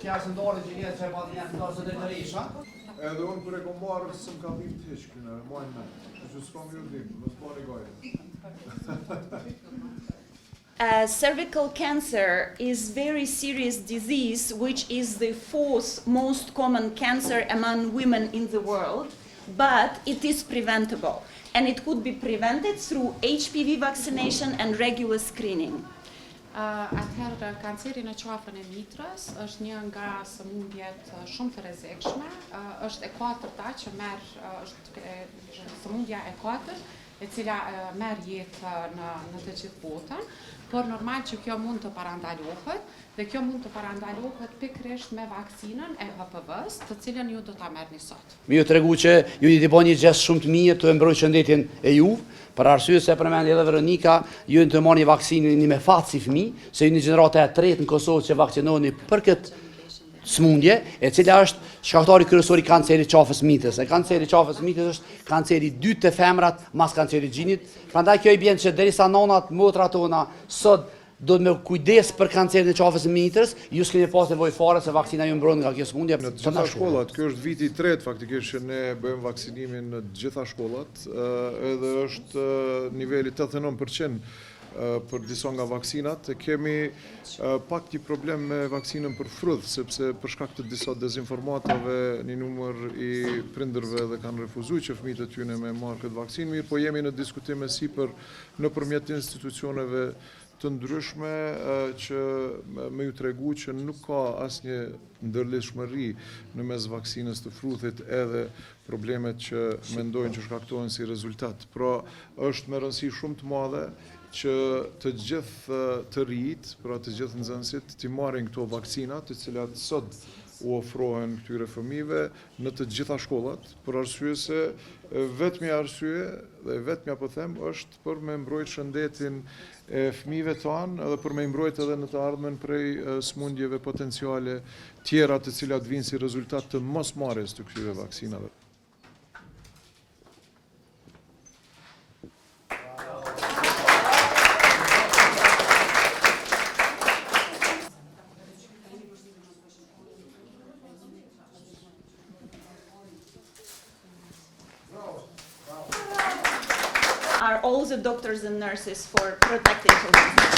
Pjasëndore që jetë që e pati një të deklarisha. Edhe unë për e kom marrë së më ka dhim të heqë kënë, mojnë me. Që s'kam ju dhim, më s'pari gajtë. Cervical cancer is a very serious disease, which is the fourth most common cancer among women in the world, but it is preventable, and it could be prevented through HPV vaccination and regular screening. Atëherë, kanceri në qafën e mitrës është një nga sëmundjet shumë të rrezikshme, është e katërta që është sëmundja e katërt, e cila merr jetë në të gjithë botën, por normal që kjo mund të parandalohet, dhe kjo mund të parandalohet pikërisht me vaksinën e HPV-s, të cilën ju do ta merrni sot. Mi ju tregu që ju i bëni një gjest shumë të mirë të mbrojtni shëndetin e juve, për arsye se përmendi edhe Veronika, ju të marrni vaksinë me fat si fëmijë, se ju një gjenerata e tretë në Kosovë që vaksinoheni për këtë smundje, e cila është shkaktari kryesor i kancerit qafës mitës. E kanceri qafës mitës është kanceri dytë të femrat mas kancerit gjinit. Prandaj kjo i bjen që derisa nonat, motrat tona sot do të me kujdes për kancerin e qafës mitës, ju s'keni pas nevojë fare se vaksina ju mbron nga kjo smundje. Në të gjitha shkollat, kjo është viti i tretë faktikisht që ne bëjmë vaksinimin në të gjitha shkollat, edhe është niveli 89% për disa nga vaksinat. Kemi pak një problem me vaksinën për frudh, sepse për shkak të disa dezinformatave një numër i prindërve dhe kanë refuzuar që fëmijët e tyre me marrë këtë vaksinë, mirë po jemi në diskutime sipër nëpërmjet institucioneve të ndryshme që me ju tregu që nuk ka asnjë ndërlidhshmëri në mes vaksinës të frudhit edhe problemet që mendojnë që shkaktohen si rezultat. Pra është me rëndësi shumë të madhe që të gjithë të rijit, pra të gjithë nxënësit, t'i marrin këto vaksina, të cilat sot u ofrohen këtyre fëmijëve në të gjitha shkollat, për arsye se vetmja arsye dhe vetmja po them është për me mbrojtë shëndetin e fëmijëve tanë dhe për me mbrojtë edhe në të ardhmen prej smundjeve potenciale tjera të cilat vinë si rezultat të mosmarrjes të këtyre vaksinave. Are all the doctors and nurses for protecting children.